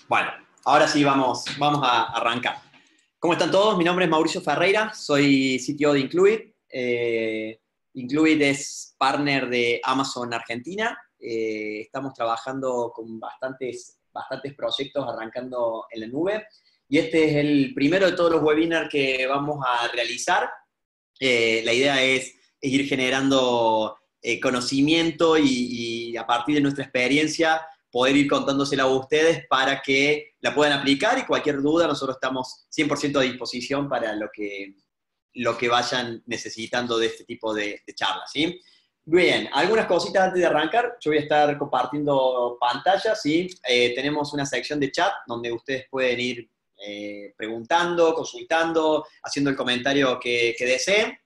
Bueno, ahora sí vamos a arrancar. ¿Cómo están todos? Mi nombre es Mauricio Ferreira, soy CTO de Incluid. Incluid es partner de Amazon Argentina. Estamos trabajando con bastantes proyectos arrancando en la nube. Y este es el primero de todos los webinars que vamos a realizar. La idea es ir generando conocimiento y a partir de nuestra experiencia poder ir contándosela a ustedes para que la puedan aplicar, y cualquier duda nosotros estamos 100% a disposición para lo que vayan necesitando de este tipo de charlas, ¿sí? Bien, algunas cositas antes de arrancar. Yo voy a estar compartiendo pantalla, ¿sí? Tenemos una sección de chat donde ustedes pueden ir preguntando, consultando, haciendo el comentario que deseen.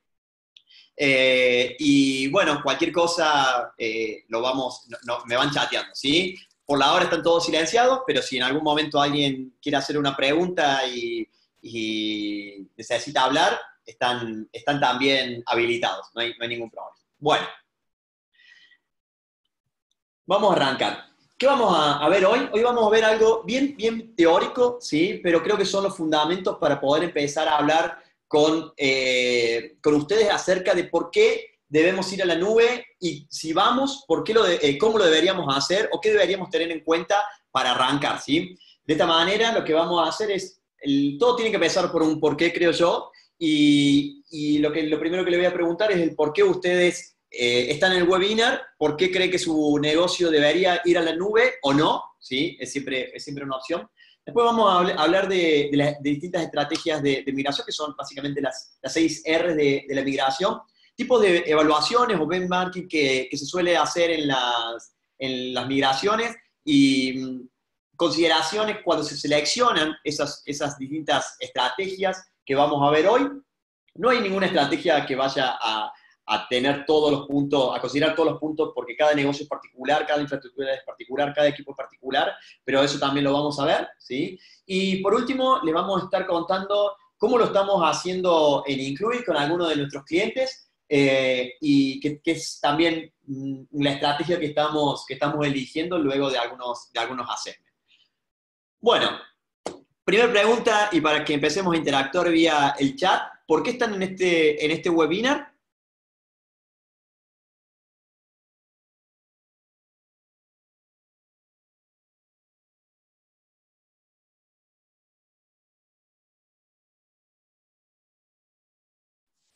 Y bueno, cualquier cosa me van chateando, ¿sí? Por la hora están todos silenciados, pero si en algún momento alguien quiere hacer una pregunta y necesita hablar, están también habilitados, no hay ningún problema. Bueno, vamos a arrancar. ¿Qué vamos a ver hoy? Hoy vamos a ver algo bien teórico, ¿sí? Pero creo que son los fundamentos para poder empezar a hablar con ustedes acerca de por qué debemos ir a la nube, y si vamos, cómo lo deberíamos hacer o qué deberíamos tener en cuenta para arrancar, ¿sí? De esta manera lo que vamos a hacer es, todo tiene que empezar por un por qué, creo yo, y lo primero que le voy a preguntar es el por qué ustedes están en el webinar, por qué cree que su negocio debería ir a la nube o no, ¿sí? Es siempre una opción. Después vamos a hablar de distintas estrategias de migración, que son básicamente las 6 R de la migración, tipos de evaluaciones o benchmarking que se suele hacer en las migraciones, y consideraciones cuando se seleccionan esas distintas estrategias que vamos a ver hoy. No hay ninguna estrategia que vaya a tener todos los puntos, a considerar todos los puntos, porque cada negocio es particular, cada infraestructura es particular, cada equipo es particular, pero eso también lo vamos a ver, ¿sí? Y por último, les vamos a estar contando cómo lo estamos haciendo en Incluid con algunos de nuestros clientes, y que es también la estrategia que estamos eligiendo luego de algunos assessments. Bueno, primera pregunta, y para que empecemos a interactuar vía el chat, ¿por qué están en este webinar?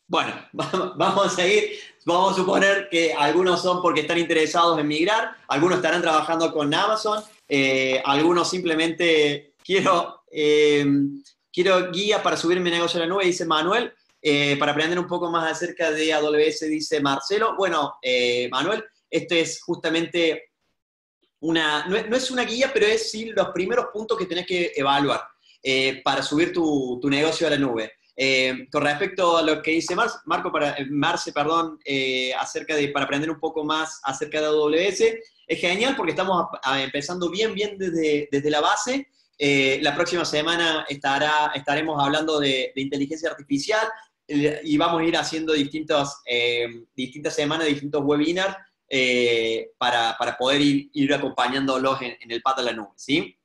Bueno, vamos a seguir. Vamos a suponer que algunos son porque están interesados en migrar, algunos estarán trabajando con Amazon, algunos simplemente quiero guía para subir mi negocio a la nube, dice Manuel, para aprender un poco más acerca de AWS, dice Marcelo. Bueno, Manuel, esto es justamente no es una guía, pero es sí los primeros puntos que tenés que evaluar para subir tu negocio a la nube. Con respecto a lo que dice Marce, para aprender un poco más acerca de AWS, es genial porque estamos empezando bien desde la base. La próxima semana estaremos hablando de inteligencia artificial, y vamos a ir haciendo distintas semanas, distintos webinars para poder ir acompañándolos en el path de la nube, ¿sí?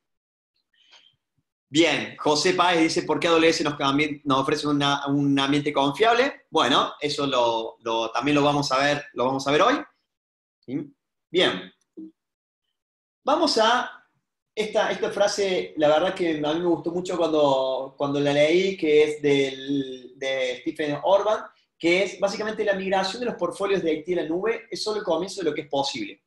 Bien, José Páez dice, ¿por qué AWS nos ofrece un ambiente confiable? Bueno, eso también lo vamos a ver hoy. ¿Sí? Bien. Vamos a esta frase, la verdad que a mí me gustó mucho cuando la leí, que es de Stephen Orban, que es básicamente la migración de los portfolios de IT a la nube es solo el comienzo de lo que es posible.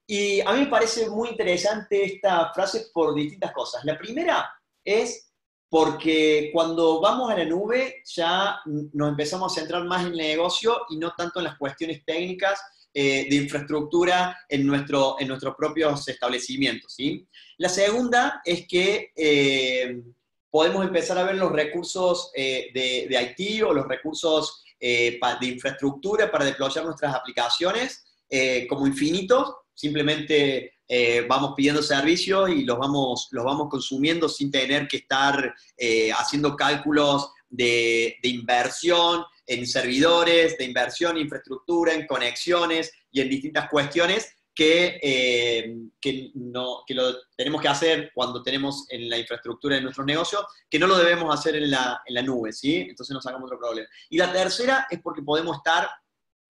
Y a mí me parece muy interesante esta frase por distintas cosas. La primera es porque cuando vamos a la nube ya nos empezamos a centrar más en el negocio y no tanto en las cuestiones técnicas de infraestructura en nuestros propios establecimientos, ¿sí? La segunda es que podemos empezar a ver los recursos de IT o los recursos de infraestructura para deployar nuestras aplicaciones como infinitos. Simplemente vamos pidiendo servicios y los vamos consumiendo sin tener que estar haciendo cálculos de inversión en servidores, de inversión en infraestructura, en conexiones y en distintas cuestiones que lo tenemos que hacer cuando tenemos en la infraestructura de nuestros negocios, que no lo debemos hacer en la nube, ¿sí? Entonces nos sacamos otro problema. Y la tercera es porque podemos estar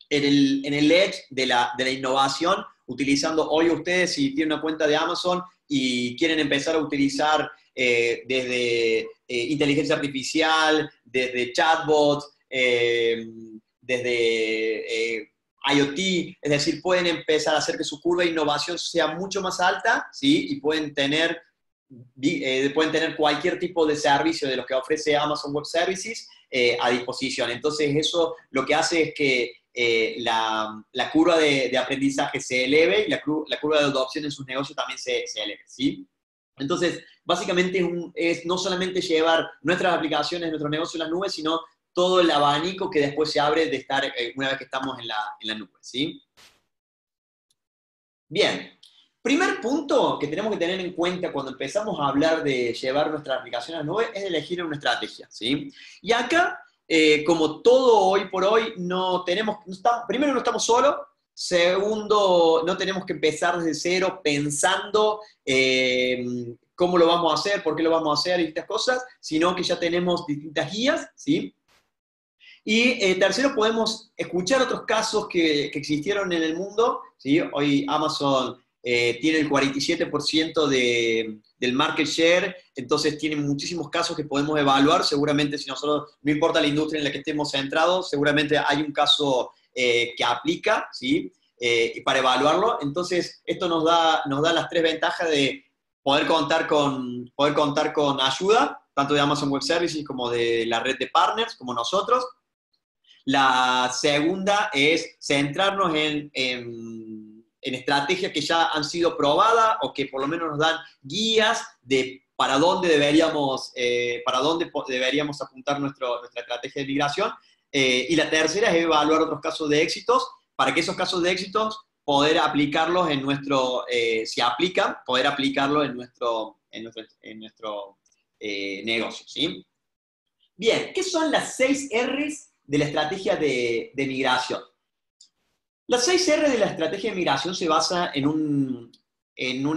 en el edge de la innovación, utilizando hoy ustedes, si tienen una cuenta de Amazon y quieren empezar a utilizar desde inteligencia artificial, desde chatbots, desde IoT, es decir, pueden empezar a hacer que su curva de innovación sea mucho más alta, ¿sí? Y pueden tener cualquier tipo de servicio de los que ofrece Amazon Web Services a disposición. Entonces eso lo que hace es que la curva de aprendizaje se eleve y la curva de adopción en sus negocios también se eleve, ¿sí? Entonces, básicamente es no solamente llevar nuestras aplicaciones, nuestros negocios en las nubes, sino todo el abanico que después se abre de estar una vez que estamos en la nube, ¿sí? Bien, primer punto que tenemos que tener en cuenta cuando empezamos a hablar de llevar nuestra aplicación a la nube es elegir una estrategia, ¿sí? Y acá, como todo hoy por hoy, primero no estamos solos, segundo, no tenemos que empezar desde cero pensando cómo lo vamos a hacer, por qué lo vamos a hacer y estas cosas, sino que ya tenemos distintas guías, ¿sí? Y tercero, podemos escuchar otros casos que existieron en el mundo, ¿sí? Hoy Amazon tiene el 47% del market share, entonces tiene muchísimos casos que podemos evaluar. Seguramente si nosotros, no importa la industria en la que estemos centrados, seguramente hay un caso que aplica, ¿sí? Para evaluarlo. Entonces esto nos da las tres ventajas de poder contar con ayuda, tanto de Amazon Web Services como de la red de partners, como nosotros. La segunda es centrarnos en estrategias que ya han sido probadas o que por lo menos nos dan guías de para dónde deberíamos apuntar nuestra estrategia de migración. Y la tercera es evaluar otros casos de éxitos, para que esos casos de éxitos poder aplicarlos si aplican, poder aplicarlo en nuestro negocio, ¿sí? Bien, ¿qué son las 6 R's de la estrategia de migración? Las 6 R de la estrategia de migración se basa en un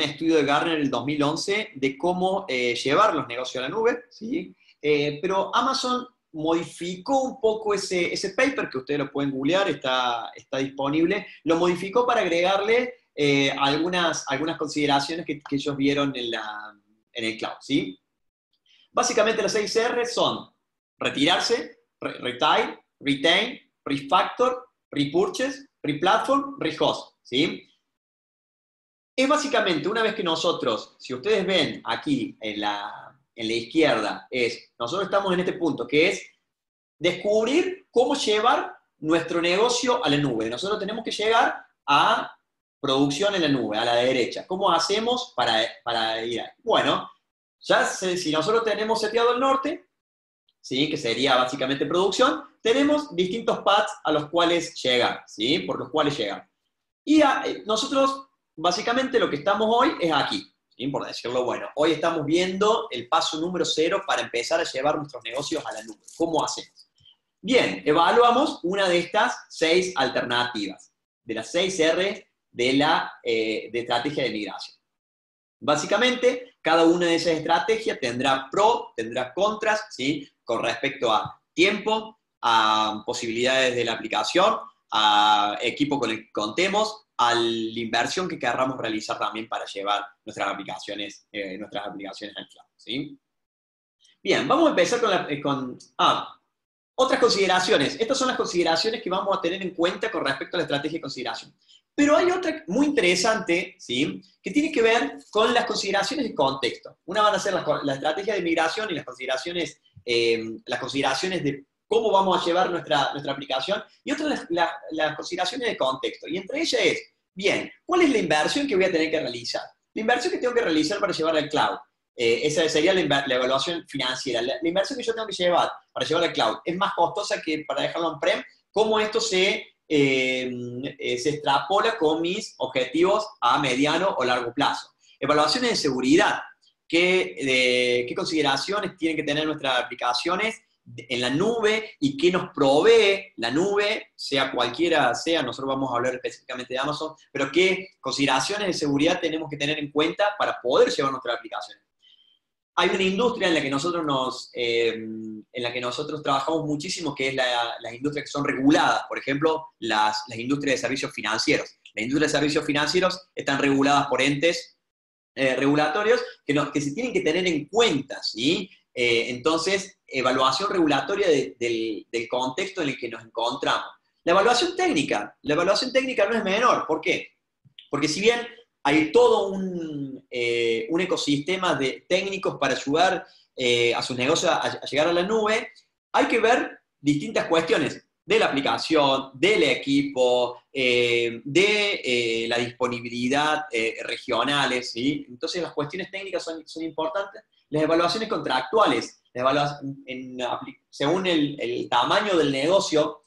estudio de Gartner del 2011 de cómo llevar los negocios a la nube, ¿sí? Pero Amazon modificó un poco ese paper, que ustedes lo pueden googlear, está disponible, lo modificó para agregarle algunas consideraciones que ellos vieron en el cloud, ¿sí? Básicamente las 6 R son retirarse, retire, retain, refactor, repurchase, replatform, rehost, ¿sí? Es básicamente, una vez que nosotros, si ustedes ven aquí en la izquierda, nosotros estamos en este punto, que es descubrir cómo llevar nuestro negocio a la nube. Nosotros tenemos que llegar a producción en la nube, a la derecha. ¿Cómo hacemos para ir ahí? Bueno, si nosotros tenemos seteado el norte, ¿sí? Que sería básicamente producción, tenemos distintos paths a los cuales llegar, ¿sí? Por los cuales llegar. Y nosotros, básicamente, lo que estamos hoy es aquí, ¿sí? Por decirlo bueno. Hoy estamos viendo el paso número 0 para empezar a llevar nuestros negocios a la nube. ¿Cómo hacemos? Bien, evaluamos una de estas 6 alternativas, de las 6 R de estrategia de migración. Básicamente, cada una de esas estrategias tendrá pro, tendrá contras, ¿sí? Con respecto a tiempo, a posibilidades de la aplicación, a equipo con el que contemos, a la inversión que querramos realizar también para llevar nuestras aplicaciones al cloud, ¿sí? Bien, vamos a empezar con otras consideraciones. Estas son las consideraciones que vamos a tener en cuenta con respecto a la estrategia de consideración. Pero hay otra muy interesante, ¿sí? Que tiene que ver con las consideraciones de contexto. Una van a ser la estrategia de migración y las consideraciones de cómo vamos a llevar nuestra aplicación, y otra las consideraciones de contexto. Y entre ellas es, bien, ¿cuál es la inversión que voy a tener que realizar? La inversión que tengo que realizar para llevar al cloud. Esa sería la evaluación financiera. La inversión que yo tengo que llevar para llevar al cloud es más costosa que para dejarlo on-prem. ¿Cómo esto se extrapola con mis objetivos a mediano o largo plazo? Evaluaciones de seguridad. ¿Qué consideraciones tienen que tener nuestras aplicaciones en la nube y qué nos provee la nube, sea cualquiera sea, nosotros vamos a hablar específicamente de Amazon, pero qué consideraciones de seguridad tenemos que tener en cuenta para poder llevar nuestras aplicaciones. Hay una industria en la que nosotros trabajamos muchísimo, que es las industrias que son reguladas, por ejemplo, las industrias de servicios financieros. Las industrias de servicios financieros están reguladas por entes regulatorios que se tienen que tener en cuenta, ¿sí? Entonces, evaluación regulatoria del contexto en el que nos encontramos. La evaluación técnica no es menor. ¿Por qué? Porque si bien hay todo un ecosistema de técnicos para ayudar a sus negocios a llegar a la nube, hay que ver distintas cuestiones de la aplicación, del equipo, de la disponibilidad regionales, ¿sí? Entonces las cuestiones técnicas son importantes. Las evaluaciones contractuales, según el tamaño del negocio,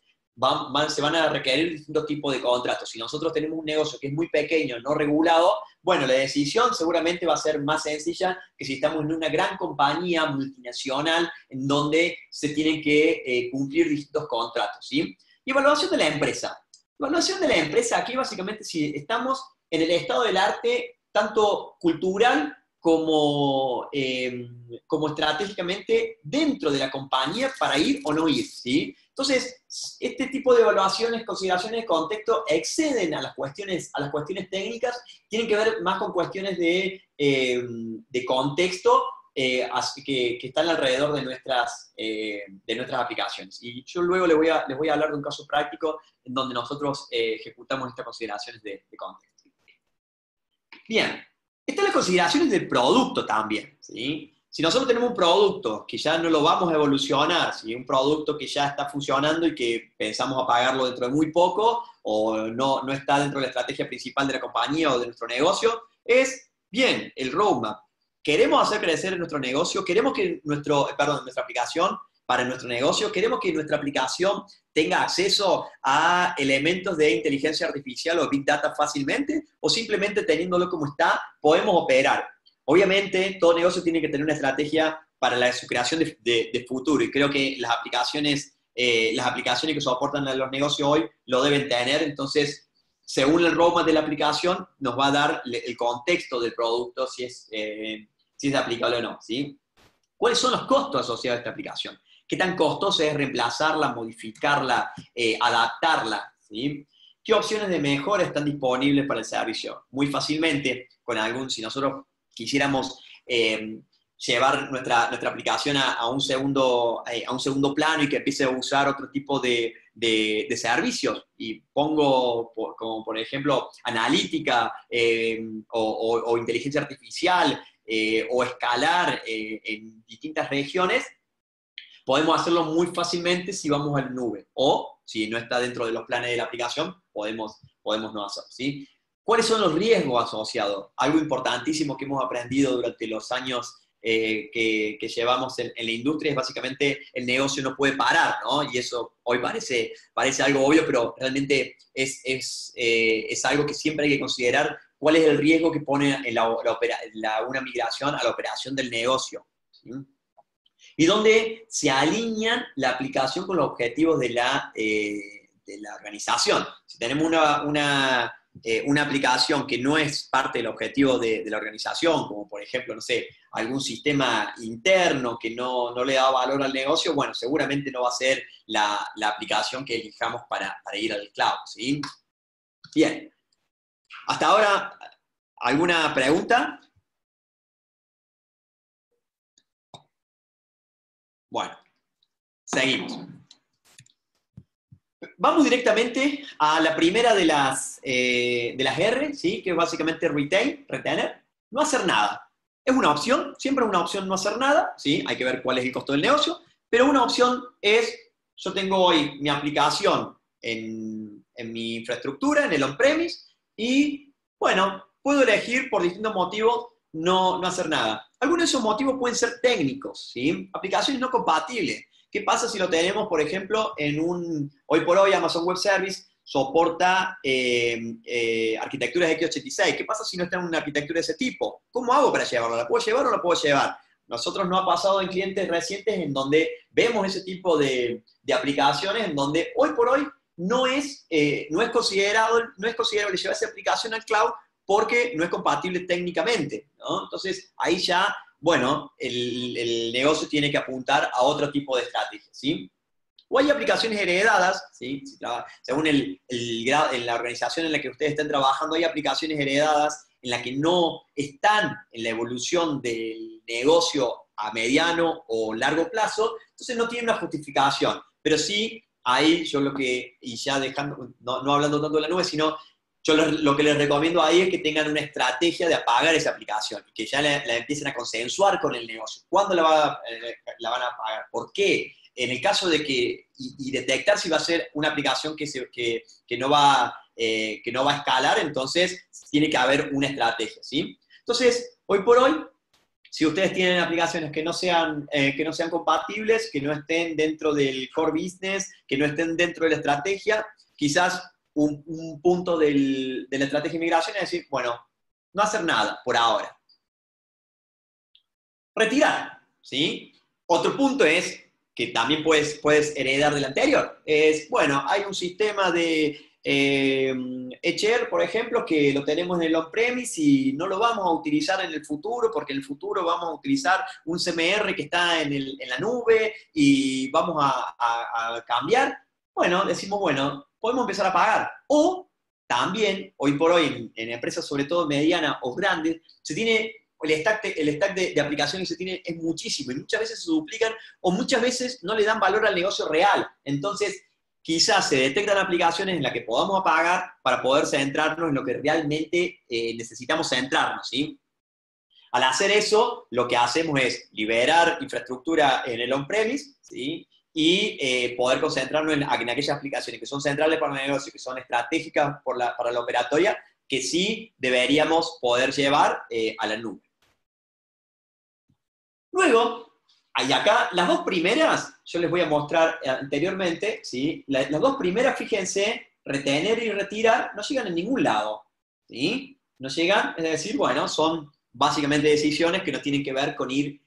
se van a requerir distintos tipos de contratos. Si nosotros tenemos un negocio que es muy pequeño, no regulado, bueno, la decisión seguramente va a ser más sencilla que si estamos en una gran compañía multinacional en donde se tienen que cumplir distintos contratos, ¿sí? Y evaluación de la empresa. Evaluación de la empresa, aquí básicamente si estamos en el estado del arte, tanto cultural como estratégicamente dentro de la compañía para ir o no ir, ¿sí? Entonces, este tipo de evaluaciones, consideraciones de contexto exceden a las cuestiones técnicas, tienen que ver más con cuestiones de contexto que están alrededor de nuestras aplicaciones. Y yo luego les voy a hablar de un caso práctico en donde nosotros ejecutamos estas consideraciones de contexto. Bien, están las consideraciones del producto también, ¿sí? Si nosotros tenemos un producto que ya no lo vamos a evolucionar, ¿sí? Un producto que ya está funcionando y que pensamos apagarlo dentro de muy poco, o no está dentro de la estrategia principal de la compañía o de nuestro negocio, es, bien, el roadmap. Queremos hacer crecer nuestro negocio, queremos que nuestra aplicación para nuestro negocio, queremos que nuestra aplicación tenga acceso a elementos de inteligencia artificial o Big Data fácilmente, o simplemente teniéndolo como está, podemos operar. Obviamente, todo negocio tiene que tener una estrategia para su creación de futuro, y creo que las aplicaciones que soportan a los negocios hoy lo deben tener. Entonces, según el roadmap de la aplicación, nos va a dar el contexto del producto, si es aplicable o no, ¿sí? ¿Cuáles son los costos asociados a esta aplicación? ¿Qué tan costoso es reemplazarla, modificarla, adaptarla, ¿sí? ¿Qué opciones de mejora están disponibles para el servicio? Muy fácilmente, si nosotros quisiéramos llevar nuestra aplicación a un segundo plano y que empiece a usar otro tipo de servicios, y pongo como por ejemplo analítica o inteligencia artificial o escalar en distintas regiones, podemos hacerlo muy fácilmente si vamos a la nube, o si no está dentro de los planes de la aplicación, podemos no hacerlo, ¿sí? ¿Cuáles son los riesgos asociados? Algo importantísimo que hemos aprendido durante los años que llevamos en la industria es básicamente el negocio no puede parar, ¿no? Y eso hoy parece algo obvio, pero realmente es algo que siempre hay que considerar. ¿Cuál es el riesgo que pone una migración a la operación del negocio? ¿Sí? Y donde se alinean la aplicación con los objetivos de la organización. Si tenemos una aplicación que no es parte del objetivo de la organización, como por ejemplo, no sé, algún sistema interno que no le da valor al negocio, bueno, seguramente no va a ser la aplicación que elijamos para ir al cloud, ¿sí? Bien. Hasta ahora, ¿alguna pregunta? Bueno, seguimos. Vamos directamente a la primera de las R, ¿sí? Que es básicamente retener, no hacer nada. Es una opción, siempre es una opción no hacer nada, ¿sí? Hay que ver cuál es el costo del negocio, pero una opción es, yo tengo hoy mi aplicación en mi infraestructura, en el on-premise, y bueno, puedo elegir por distintos motivos no hacer nada. Algunos de esos motivos pueden ser técnicos, ¿sí? Aplicaciones no compatibles. ¿Qué pasa si lo tenemos, por ejemplo, hoy por hoy Amazon Web Service soporta arquitecturas x86? ¿Qué pasa si no está en una arquitectura de ese tipo? ¿Cómo hago para llevarlo? ¿La puedo llevar o no la puedo llevar? nosotros no ha pasado en clientes recientes en donde vemos ese tipo de aplicaciones en donde hoy por hoy no es considerable llevar esa aplicación al cloud porque no es compatible técnicamente, ¿no? Entonces, ahí ya, bueno, el negocio tiene que apuntar a otro tipo de estrategia, ¿sí? O hay aplicaciones heredadas, ¿sí? Según en la organización en la que ustedes estén trabajando, hay aplicaciones heredadas en las que no están en la evolución del negocio a mediano o largo plazo, entonces no tienen una justificación. Pero sí, ahí yo y ya dejando, no hablando tanto de la nube, sino yo lo que les recomiendo ahí es que tengan una estrategia de apagar esa aplicación, que ya la empiecen a consensuar con el negocio. ¿Cuándo la van a apagar? ¿Por qué? En el caso de y detectar si va a ser una aplicación que no va a escalar, entonces tiene que haber una estrategia, ¿sí? Entonces, hoy por hoy, si ustedes tienen aplicaciones que no sean compatibles, que no estén dentro del core business, que no estén dentro de la estrategia, quizás un punto de la estrategia de migración es decir, bueno, no hacer nada por ahora. Retirar, ¿sí? Otro punto es, que también puedes heredar del anterior, es, bueno, hay un sistema de HR, por ejemplo, que lo tenemos en el on-premise y no lo vamos a utilizar en el futuro, porque en el futuro vamos a utilizar un CMR que está en la nube y vamos a cambiar. Bueno, decimos, bueno, podemos empezar a pagar. O también, hoy por hoy, en empresas sobre todo medianas o grandes, se tiene el stack de aplicaciones que se tiene es muchísimo y muchas veces se duplican o muchas veces no le dan valor al negocio real. Entonces, quizás se detectan aplicaciones en las que podamos apagar para poder centrarnos en lo que realmente necesitamos centrarnos, ¿sí? Al hacer eso, lo que hacemos es liberar infraestructura en el on-premise, ¿sí? Y poder concentrarnos en aquellas aplicaciones que son centrales para el negocio, que son estratégicas para la operatoria, que sí deberíamos poder llevar a la nube. Luego, y acá, las dos primeras, yo les voy a mostrar anteriormente, ¿sí? Las dos primeras, fíjense, retener y retirar, no llegan en ningún lado, ¿sí? No llegan, es decir, bueno, son básicamente decisiones que no tienen que ver con ir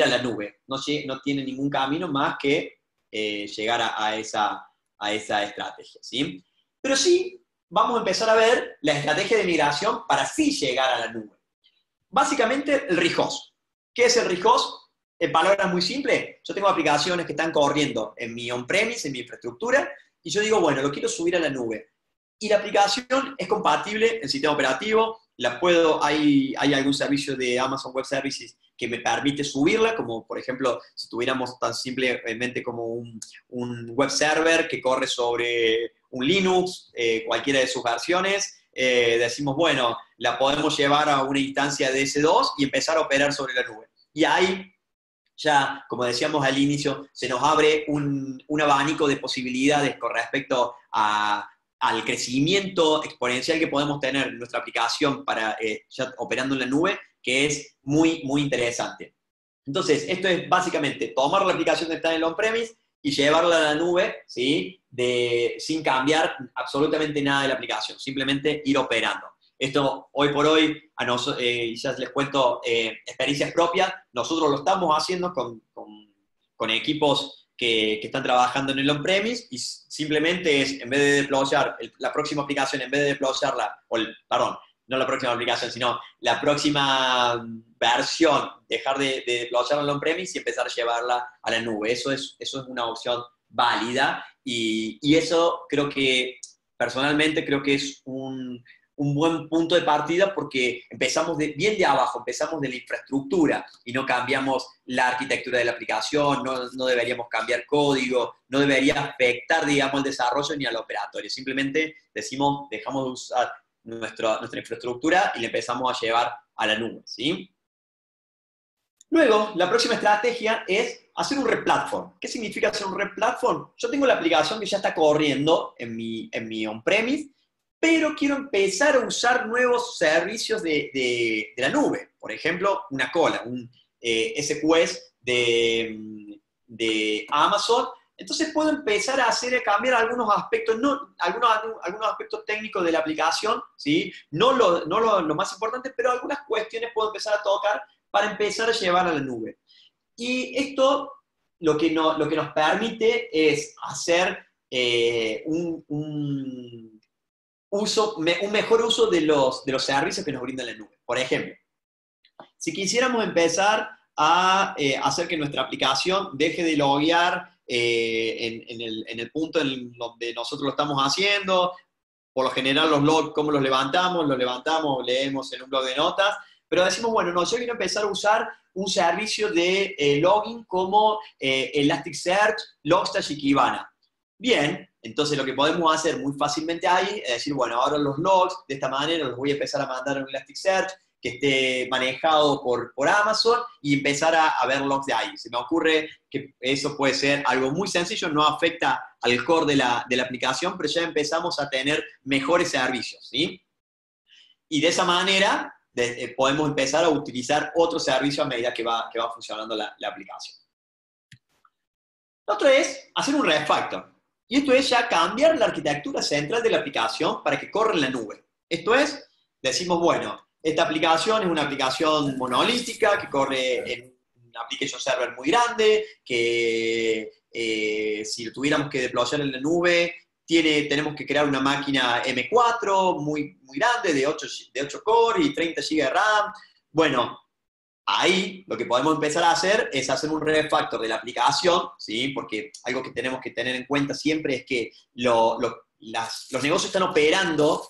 a la nube. No tienen ningún camino más que llegar a esa estrategia, ¿sí? Pero sí, vamos a empezar a ver la estrategia de migración para sí llegar a la nube. Básicamente, el RIHOS. ¿Qué es el RIHOS? En palabras muy simples, yo tengo aplicaciones que están corriendo en mi on-premise, en mi infraestructura, y yo digo, bueno, lo quiero subir a la nube. Y la aplicación es compatible en sistema operativo, hay algún servicio de Amazon Web Services que me permite subirla, como por ejemplo, si tuviéramos tan simplemente como un web server que corre sobre un Linux, cualquiera de sus versiones, decimos, bueno, la podemos llevar a una instancia de S2 y empezar a operar sobre la nube. Y ahí ya, como decíamos al inicio, se nos abre un abanico de posibilidades con respecto al crecimiento exponencial que podemos tener en nuestra aplicación para ya operando en la nube, que es muy, muy interesante. Entonces, esto es básicamente tomar la aplicación que está en el on-premise y llevarla a la nube, ¿sí? Sin cambiar absolutamente nada de la aplicación, simplemente ir operando. Esto, hoy por hoy, ya les cuento experiencias propias, nosotros lo estamos haciendo con equipos que están trabajando en el on-premise y simplemente es, en vez de deployar la próxima aplicación, en vez de deployarla, perdón, no la próxima aplicación, sino la próxima versión, dejar de deployarla en el on-premise y empezar a llevarla a la nube. Eso es una opción válida y eso personalmente creo que es un buen punto de partida porque empezamos bien de abajo, empezamos de la infraestructura y no cambiamos la arquitectura de la aplicación, no deberíamos cambiar código, no debería afectar, digamos, el desarrollo ni al operatorio. Simplemente dejamos de usar nuestra infraestructura y la empezamos a llevar a la nube, ¿sí? Luego, la próxima estrategia es hacer un replatform. ¿Qué significa hacer un replatform? Yo tengo la aplicación que ya está corriendo en mi on-premise, pero quiero empezar a usar nuevos servicios de la nube. Por ejemplo, una cola, un SQS de Amazon. Entonces puedo empezar a cambiar algunos aspectos, algunos aspectos técnicos de la aplicación, ¿sí? No lo más importante, pero algunas cuestiones puedo empezar a tocar para empezar a llevar a la nube. Y esto lo que nos permite es hacer un mejor uso de los servicios que nos brinda la nube. Por ejemplo, si quisiéramos empezar a hacer que nuestra aplicación deje de loguear en el punto en donde nosotros lo estamos haciendo, por lo general los logs, ¿cómo los levantamos? Los levantamos, leemos en un blog de notas, pero decimos, bueno, no, yo quiero empezar a usar un servicio de login como Elasticsearch, Logstash y Kibana. Bien, entonces lo que podemos hacer muy fácilmente ahí es decir, bueno, ahora los logs de esta manera los voy a empezar a mandar a un Elasticsearch que esté manejado por Amazon y empezar a ver logs de ahí. Se me ocurre que eso puede ser algo muy sencillo, no afecta al core de la aplicación, pero ya empezamos a tener mejores servicios, ¿sí? Y de esa manera podemos empezar a utilizar otro servicio a medida que va funcionando la aplicación. Lo otro es hacer un refactor. Y esto es ya cambiar la arquitectura central de la aplicación para que corra en la nube. Esto es, decimos, bueno, esta aplicación es una aplicación monolítica que corre en un application server muy grande, que si lo tuviéramos que deployar en la nube, tenemos que crear una máquina M4 muy, muy grande, de 8 core y 30 GB de RAM. Bueno, ahí lo que podemos empezar a hacer es hacer un refactor de la aplicación, ¿sí? Porque algo que tenemos que tener en cuenta siempre es que los negocios están operando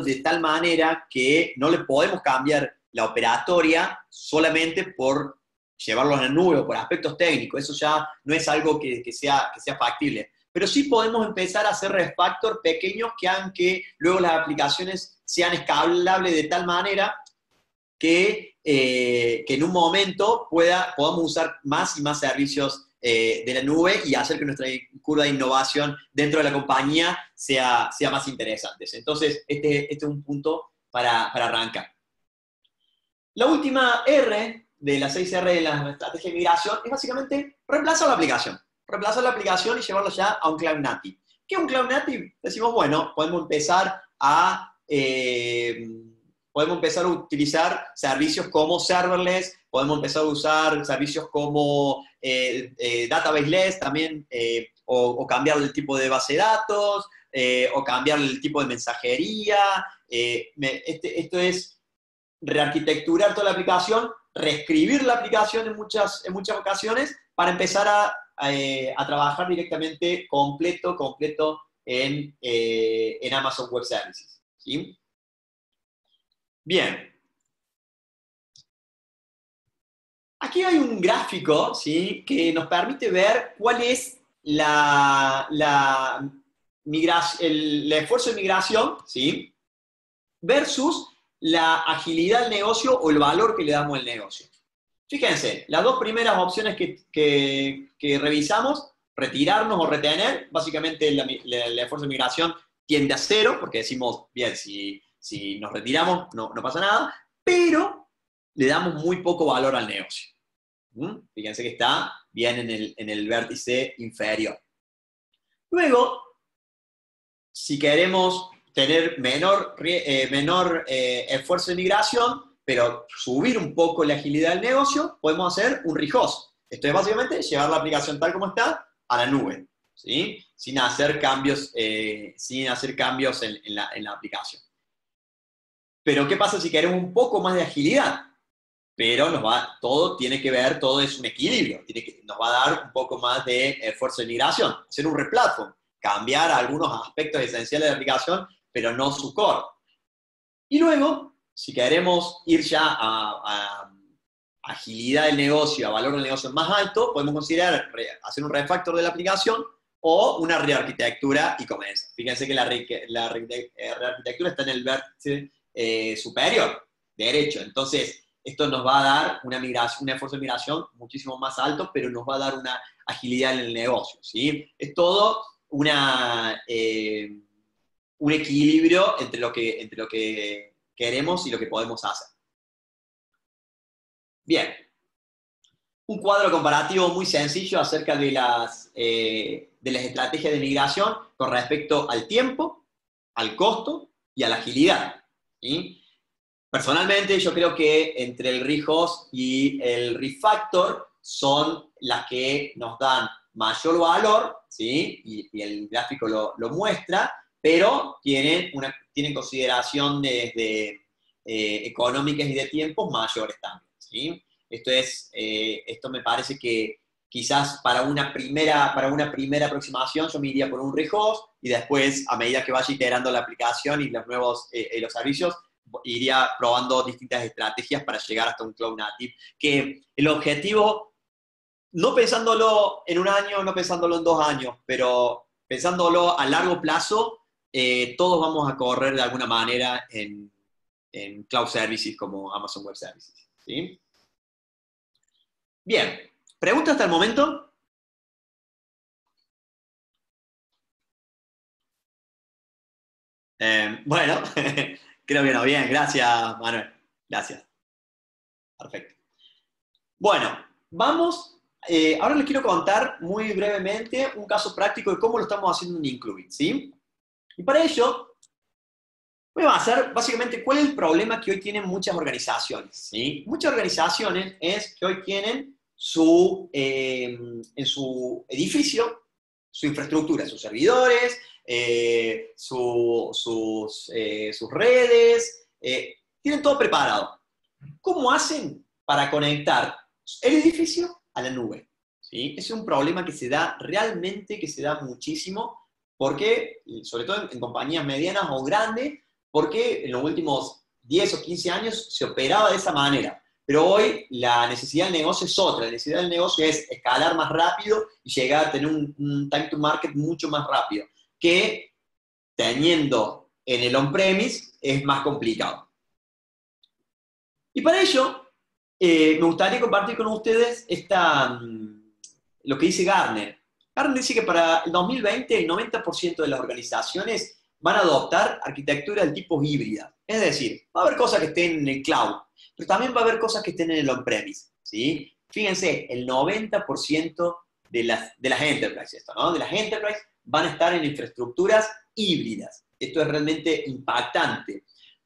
de tal manera que no le podemos cambiar la operatoria solamente por llevarlos a la nube o por aspectos técnicos. Eso ya no es algo que sea factible. Pero sí podemos empezar a hacer refactor pequeños que hagan que luego las aplicaciones sean escalables de tal manera que en un momento podamos usar más y más servicios de la nube y hacer que nuestra curva de innovación dentro de la compañía sea más interesante. Entonces, este es un punto para arrancar. La última R de las 6 R de la estrategia de migración es básicamente reemplazar la aplicación. Reemplazar la aplicación y llevarlo ya a un cloud native. ¿Qué es un cloud native? Decimos, bueno, podemos empezar a utilizar servicios como serverless, podemos empezar a usar servicios como database-less también, o cambiar el tipo de base de datos, o cambiar el tipo de mensajería. Esto es rearquitecturar toda la aplicación, reescribir la aplicación en muchas ocasiones para empezar a trabajar directamente completo en Amazon Web Services, ¿sí? Bien. Aquí hay un gráfico, ¿sí?, que nos permite ver cuál es el esfuerzo de migración, ¿sí?, versus la agilidad del negocio o el valor que le damos al negocio. Fíjense, las dos primeras opciones que revisamos, retirarnos o retener, básicamente el esfuerzo de migración tiende a cero, porque decimos, bien, si nos retiramos no pasa nada, pero le damos muy poco valor al negocio. Fíjense que está bien en el vértice inferior. Luego, si queremos tener menor esfuerzo de migración, pero subir un poco la agilidad del negocio, podemos hacer un rehost. Esto es básicamente llevar la aplicación tal como está a la nube, ¿sí?, sin hacer cambios en la aplicación. Pero ¿qué pasa si queremos un poco más de agilidad? Pero todo es un equilibrio, nos va a dar un poco más de esfuerzo de migración, hacer un replatform, cambiar algunos aspectos esenciales de la aplicación, pero no su core. Y luego, si queremos ir ya a agilidad del negocio, a valor del negocio más alto, podemos considerar hacer un refactor de la aplicación o una rearquitectura y comenzar. Fíjense que la rearquitectura está en el vértice superior, derecho. Entonces, esto nos va a dar un esfuerzo de migración muchísimo más alto, pero nos va a dar una agilidad en el negocio, ¿sí? Es todo un equilibrio entre lo que queremos y lo que podemos hacer. Bien. Un cuadro comparativo muy sencillo acerca de las estrategias de migración con respecto al tiempo, al costo y a la agilidad, ¿sí? Personalmente, yo creo que entre el ReHost y el ReFactor son las que nos dan mayor valor, ¿sí? Y el gráfico lo muestra, pero tienen consideración económicas y de tiempos mayores también, ¿sí? Esto me parece que quizás para una primera aproximación yo me iría por un ReHost y después, a medida que vaya iterando la aplicación y los nuevos los servicios, iría probando distintas estrategias para llegar hasta un cloud native, que el objetivo, no pensándolo en un año, no pensándolo en 2 años, pero pensándolo a largo plazo, todos vamos a correr de alguna manera en cloud services como Amazon Web Services, ¿sí? Bien, ¿preguntas hasta el momento? Bueno, creo que no. Bien, gracias, Manuel. Gracias. Perfecto. Bueno, vamos. Ahora les quiero contar muy brevemente un caso práctico de cómo lo estamos haciendo en Incluit, ¿sí? Y para ello, voy a basar básicamente cuál es el problema que hoy tienen muchas organizaciones, ¿sí? Muchas organizaciones es que hoy tienen en su edificio, su infraestructura, sus servidores, sus redes, tienen todo preparado. ¿Cómo hacen para conectar el edificio a la nube? ¿Sí? Ese es un problema que se da realmente, que se da muchísimo, porque, sobre todo en compañías medianas o grandes, porque en los últimos 10 o 15 años se operaba de esa manera. Pero hoy la necesidad del negocio es otra. La necesidad del negocio es escalar más rápido y llegar a tener un time to market mucho más rápido, que teniendo en el on-premise es más complicado. Y para ello, me gustaría compartir con ustedes lo que dice Gartner. Gartner dice que para el 2020 el 90% de las organizaciones van a adoptar arquitectura del tipo híbrida. Es decir, va a haber cosas que estén en el cloud, pero también va a haber cosas que estén en el on-premise, ¿sí? Fíjense, el 90% de las enterprise, ¿no? De las enterprise van a estar en infraestructuras híbridas. Esto es realmente impactante.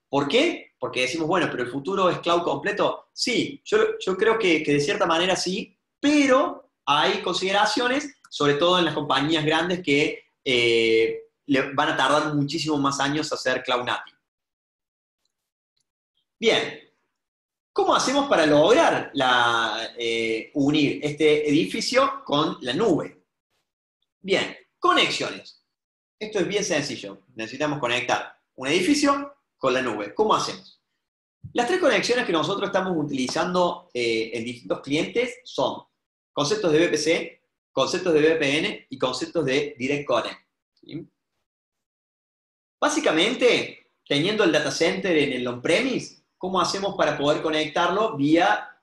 ¿Por qué? Porque decimos, bueno, pero el futuro es cloud completo. Sí, yo creo que de cierta manera sí, pero hay consideraciones, sobre todo en las compañías grandes, que van a tardar muchísimos más años a hacer cloud native. Bien, ¿cómo hacemos para lograr unir este edificio con la nube? Bien, conexiones. Esto es bien sencillo. Necesitamos conectar un edificio con la nube. ¿Cómo hacemos? Las tres conexiones que nosotros estamos utilizando en distintos clientes son conceptos de VPC, conceptos de VPN y conceptos de Direct Connect, ¿sí? Básicamente, teniendo el data center en el on-premise, ¿cómo hacemos para poder conectarlo vía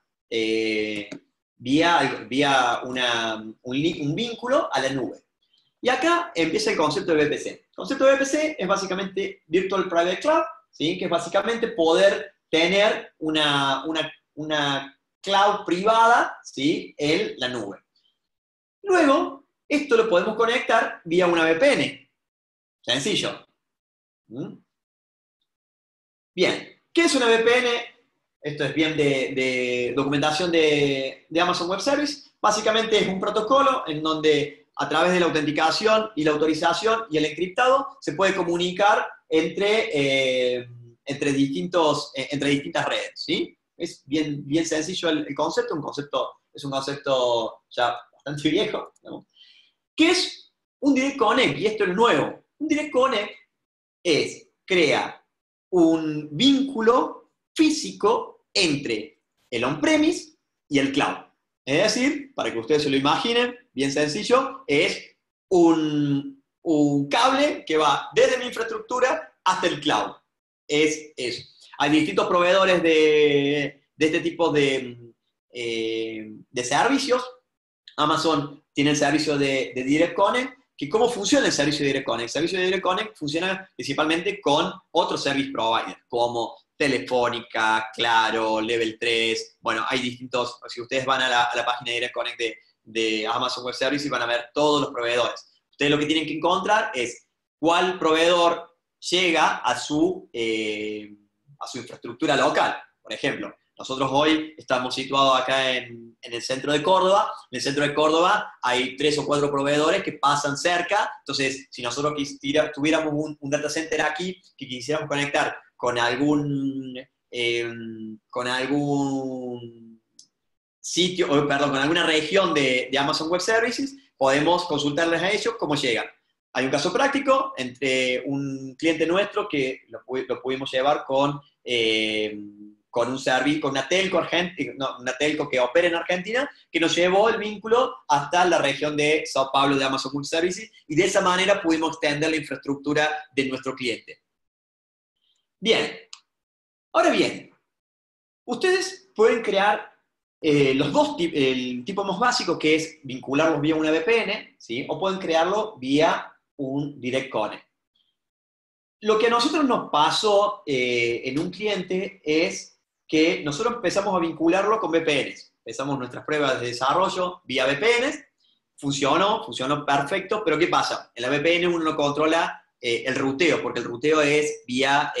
un vínculo a la nube? Y acá empieza el concepto de VPC. El concepto de VPC es básicamente Virtual Private Cloud, ¿sí? Que es básicamente poder tener una cloud privada, ¿sí? En la nube. Luego, esto lo podemos conectar vía una VPN. Sencillo. ¿Mm? Bien, ¿qué es una VPN? Esto es bien de documentación de Amazon Web Service. Básicamente es un protocolo en donde a través de la autenticación y la autorización y el encriptado se puede comunicar entre distintas redes, ¿sí? Es bien sencillo el concepto, es un concepto ya bastante viejo, ¿no? ¿Qué es un Direct Connect? Y esto es nuevo. Un Direct Connect crea un vínculo físico entre el on-premise y el cloud. Es decir, para que ustedes se lo imaginen, bien sencillo, es un cable que va desde mi infraestructura hasta el cloud. Es eso. Hay distintos proveedores de este tipo de servicios. Amazon tiene el servicio de Direct Connect, que ¿cómo funciona el servicio de Direct Connect? El servicio de Direct Connect funciona principalmente con otros service providers, como Telefónica, Claro, Level 3. Bueno, hay distintos, si ustedes van a la página de Direct Connect de Amazon Web Services, van a ver todos los proveedores. Ustedes lo que tienen que encontrar es cuál proveedor llega a su su infraestructura local. Por ejemplo, nosotros hoy estamos situados acá en el centro de Córdoba. En el centro de Córdoba hay 3 o 4 proveedores que pasan cerca. Entonces, si nosotros tuviéramos un data center aquí que quisiéramos conectar con algún sitio, perdón, con alguna región de Amazon Web Services, podemos consultarles a ellos cómo llegan. Hay un caso práctico entre un cliente nuestro que lo pudimos llevar con un servicio, con una telco que opera en Argentina, que nos llevó el vínculo hasta la región de Sao Paulo de Amazon Web Services, y de esa manera pudimos extender la infraestructura de nuestro cliente. Bien, ahora bien, ustedes pueden crear el tipo más básico, que es vincularlos vía una VPN, ¿sí? O pueden crearlo vía un Direct Connect. Lo que a nosotros nos pasó en un cliente es que nosotros empezamos a vincularlo con VPNs. Empezamos nuestras pruebas de desarrollo vía VPNs, funcionó perfecto, pero ¿qué pasa? En la VPN uno no controla el ruteo, porque el ruteo es vía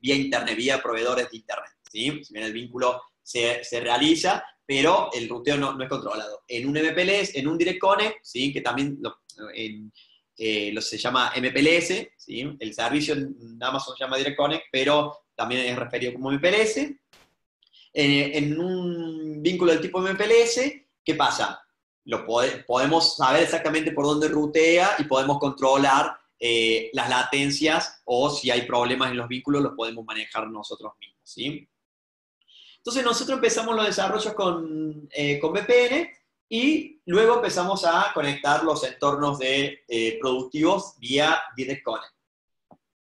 internet, vía proveedores de internet, ¿sí? Si bien el vínculo se realiza, pero el ruteo no es controlado. En un MPLS, en un Direct Connect, ¿sí? Que también se llama MPLS, ¿sí? El servicio en Amazon se llama Direct Connect, pero también es referido como MPLS. En un vínculo del tipo MPLS, ¿qué pasa? Podemos saber exactamente por dónde rutea y podemos controlar las latencias, o si hay problemas en los vínculos los podemos manejar nosotros mismos, ¿sí? Entonces nosotros empezamos los desarrollos con VPN, y luego empezamos a conectar los entornos productivos vía Direct Connect.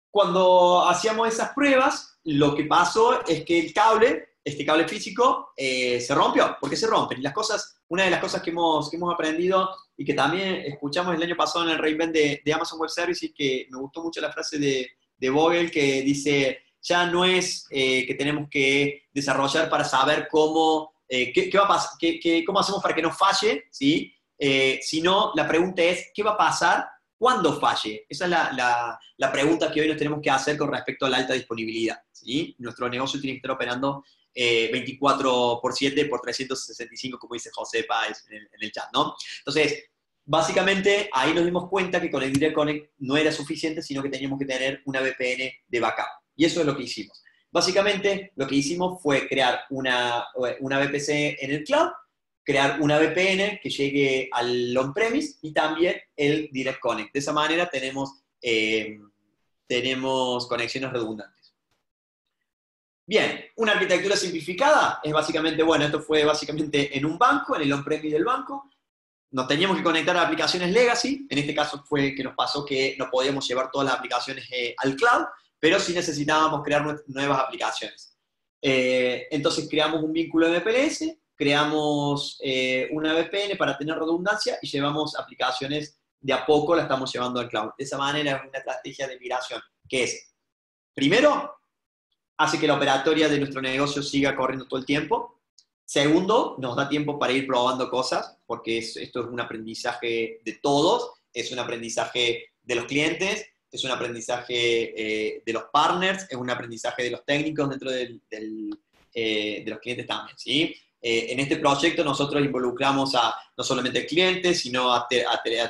Cuando hacíamos esas pruebas, lo que pasó es que este cable físico, se rompió. ¿Por qué se rompen? Y una de las cosas que hemos aprendido, y que también escuchamos el año pasado en el reInvent de Amazon Web Services, que me gustó mucho la frase de Vogel, que dice: ya no es que tenemos que desarrollar para saber cómo va a pasar, cómo hacemos para que no falle, ¿sí? Sino la pregunta es: ¿qué va a pasar cuando falle? Esa es la pregunta que hoy nos tenemos que hacer con respecto a la alta disponibilidad, ¿sí? Nuestro negocio tiene que estar operando 24/7 por 365, como dice José Páez en el chat, ¿no? Entonces, básicamente, ahí nos dimos cuenta que con el Direct Connect no era suficiente, sino que teníamos que tener una VPN de backup. Y eso es lo que hicimos. Básicamente, lo que hicimos fue crear una VPC en el cloud, crear una VPN que llegue al on-premise, y también el Direct Connect. De esa manera tenemos conexiones redundantes. Bien, una arquitectura simplificada es básicamente, bueno, esto fue básicamente en un banco, en el on-premise del banco. Nos teníamos que conectar a aplicaciones legacy. En este caso fue que nos pasó que no podíamos llevar todas las aplicaciones al cloud, pero sí necesitábamos crear nuevas aplicaciones. Entonces creamos un vínculo de MPLS, creamos una VPN para tener redundancia, y llevamos aplicaciones de a poco, la estamos llevando al cloud. De esa manera es una estrategia de migración que es, primero, hace que la operatoria de nuestro negocio siga corriendo todo el tiempo. Segundo, nos da tiempo para ir probando cosas, porque esto es un aprendizaje de todos, es un aprendizaje de los clientes, es un aprendizaje de los partners, es un aprendizaje de los técnicos dentro de los clientes también, ¿sí? En este proyecto nosotros involucramos no solamente clientes, sino a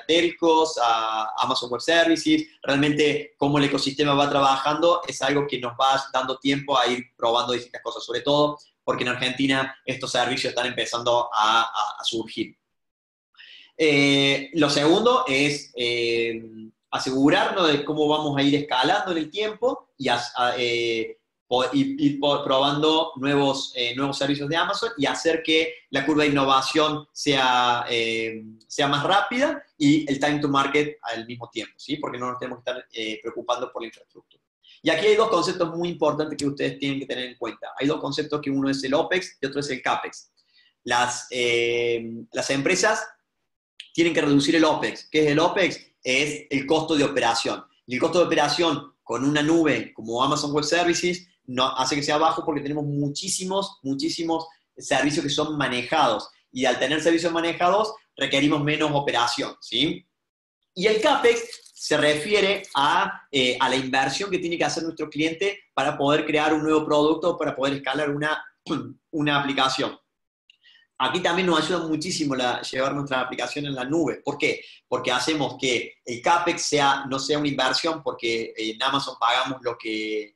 telcos, a Amazon Web Services. Realmente cómo el ecosistema va trabajando es algo que nos va dando tiempo a ir probando distintas cosas, sobre todo porque en Argentina estos servicios están empezando a surgir. Lo segundo es asegurarnos de cómo vamos a ir escalando en el tiempo y ir probando nuevos servicios de Amazon, y hacer que la curva de innovación sea más rápida y el time to market al mismo tiempo, ¿sí? Porque no nos tenemos que estar preocupando por la infraestructura. Y aquí hay dos conceptos muy importantes que ustedes tienen que tener en cuenta. Hay dos conceptos, que uno es el OPEX y otro es el CAPEX. Las empresas tienen que reducir el OPEX. ¿Qué es el OPEX? Es el costo de operación. Y el costo de operación con una nube como Amazon Web Services no hace que sea bajo, porque tenemos muchísimos servicios que son manejados. Y al tener servicios manejados, requerimos menos operación, ¿sí? Y el CAPEX se refiere a la inversión que tiene que hacer nuestro cliente para poder crear un nuevo producto, para poder escalar una aplicación. Aquí también nos ayuda muchísimo llevar nuestra aplicación en la nube. ¿Por qué? Porque hacemos que el CAPEX no sea una inversión, porque en Amazon pagamos lo que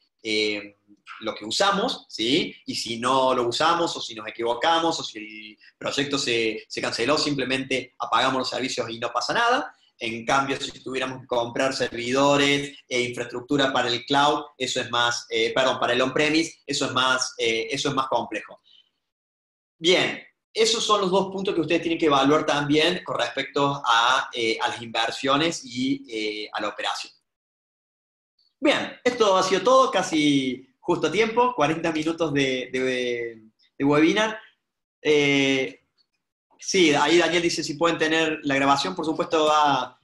usamos, ¿sí? Y si no lo usamos, o si nos equivocamos, o si el proyecto se canceló, simplemente apagamos los servicios y no pasa nada. En cambio, si tuviéramos que comprar servidores e infraestructura para el cloud, eso es más, para el on-premise, eso es más complejo. Bien, esos son los dos puntos que ustedes tienen que evaluar también con respecto a las inversiones y a la operación. Bien, esto ha sido todo, casi justo a tiempo, 40 minutos de webinar. Sí, ahí Daniel dice si pueden tener la grabación, por supuesto va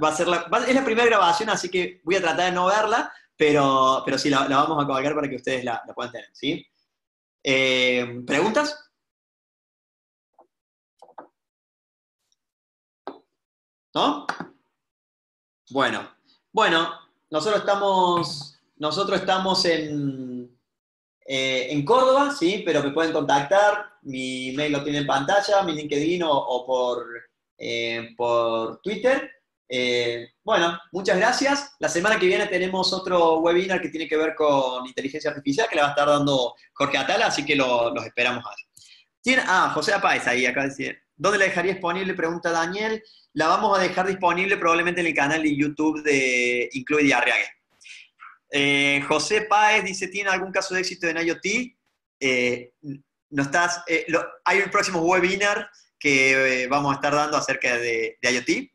a ser es la primera grabación, así que voy a tratar de no verla, pero sí, la vamos a colgar para que ustedes la puedan tener, ¿sí? ¿Preguntas? ¿No? Bueno, nosotros estamos en Córdoba, sí, pero me pueden contactar. Mi mail lo tiene en pantalla, mi LinkedIn o por Twitter. Bueno, muchas gracias. La semana que viene tenemos otro webinar que tiene que ver con inteligencia artificial, que le va a estar dando Jorge Atala, así que los esperamos ahí. José Apáez ahí, acá dice, ¿dónde la dejaría disponible? Pregunta Daniel. La vamos a dejar disponible probablemente en el canal de YouTube de Incluye Diarriague. José Páez dice, ¿tiene algún caso de éxito en IoT? Hay un próximo webinar que vamos a estar dando acerca de IoT.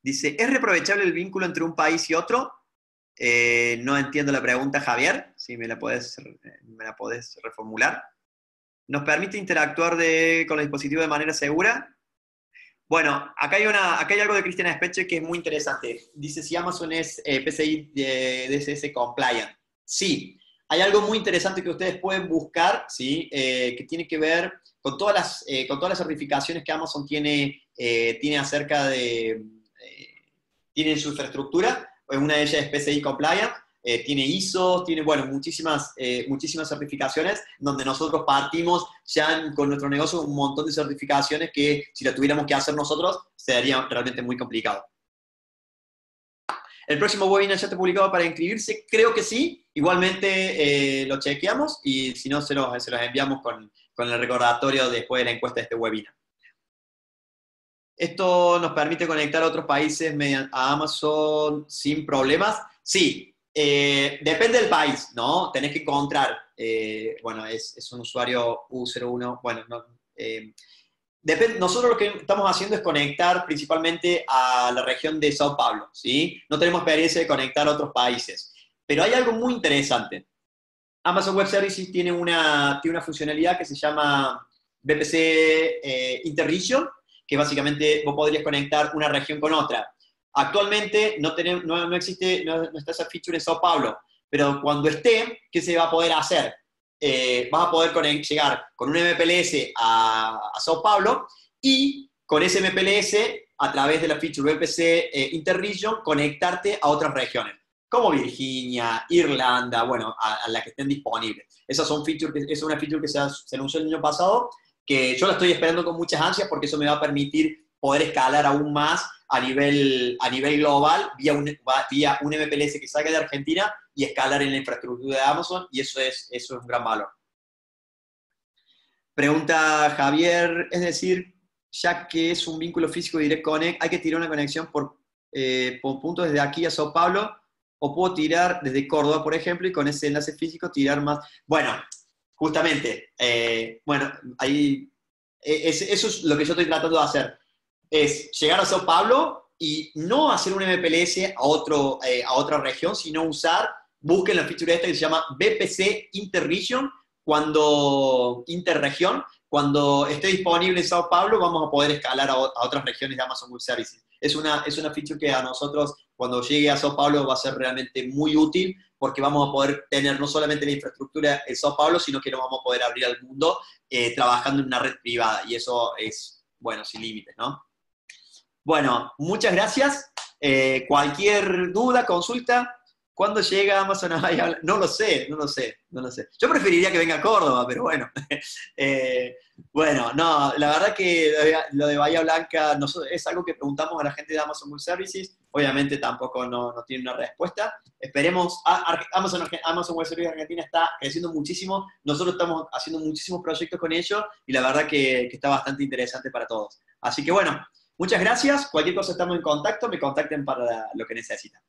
Dice, ¿es reaprovechable el vínculo entre un país y otro? No entiendo la pregunta, Javier, si me la podés reformular. ¿Nos permite interactuar con los dispositivos de manera segura? Bueno, acá hay algo de Cristiana Speche que es muy interesante. Dice si Amazon es PCI DSS compliant. Sí, hay algo muy interesante que ustedes pueden buscar, ¿sí? Que tiene que ver con todas las certificaciones que Amazon tiene acerca tiene en su infraestructura. Una de ellas es PCI compliant. Tiene ISO, tiene, bueno, muchísimas certificaciones, donde nosotros partimos ya con nuestro negocio un montón de certificaciones que si lo tuviéramos que hacer nosotros, sería realmente muy complicado. ¿El próximo webinar ya está publicado para inscribirse? Creo que sí. Igualmente lo chequeamos y si no, se los enviamos con el recordatorio después de la encuesta de este webinar. ¿Esto nos permite conectar a otros países a Amazon sin problemas? Sí. Depende del país, ¿no? Tenés que encontrar, bueno, es un usuario U01, bueno, no, nosotros lo que estamos haciendo es conectar principalmente a la región de Sao Paulo, ¿sí? No tenemos experiencia de conectar a otros países, pero hay algo muy interesante. Amazon Web Services tiene una funcionalidad que se llama VPC Interregion, que básicamente vos podrías conectar una región con otra. Actualmente no está esa feature en Sao Paulo, pero cuando esté, ¿qué se va a poder hacer? Vas a poder llegar con un MPLS a Sao Paulo y con ese MPLS, a través de la feature VPC Interregion, conectarte a otras regiones, como Virginia, Irlanda, bueno, a las que estén disponibles. Esas son es una feature que se anunció el año pasado, que yo la estoy esperando con muchas ansias porque eso me va a permitir poder escalar aún más a nivel global vía un MPLS que salga de Argentina y escalar en la infraestructura de Amazon, y eso es un gran valor. Pregunta Javier, es decir, ya que es un vínculo físico Direct Connect, ¿hay que tirar una conexión por puntos desde aquí a Sao Paulo? ¿O puedo tirar desde Córdoba, por ejemplo, y con ese enlace físico tirar más? Bueno, justamente, bueno, ahí, eso es lo que yo estoy tratando de hacer. Es llegar a Sao Paulo y no hacer un MPLS a otra región, sino busquen la feature esta que se llama VPC Interregion, Interregión, cuando esté disponible en Sao Paulo vamos a poder escalar a otras regiones de Amazon Web Services. Es una feature que a nosotros, cuando llegue a Sao Paulo, va a ser realmente muy útil, porque vamos a poder tener no solamente la infraestructura en Sao Paulo, sino que nos vamos a poder abrir al mundo trabajando en una red privada, y eso es, bueno, sin límites, ¿no? Bueno, muchas gracias. Cualquier duda, consulta, ¿cuándo llega Amazon a Bahía Blanca? No lo sé, no lo sé, no lo sé. Yo preferiría que venga a Córdoba, pero bueno. Bueno, no, la verdad que lo de Bahía Blanca es algo que preguntamos a la gente de Amazon Web Services. Obviamente tampoco no tiene una respuesta. Esperemos, Amazon Web Services Argentina está creciendo muchísimo. Nosotros estamos haciendo muchísimos proyectos con ellos y la verdad que está bastante interesante para todos. Así que bueno, muchas gracias. Cualquier cosa estamos en contacto. Me contacten para lo que necesiten.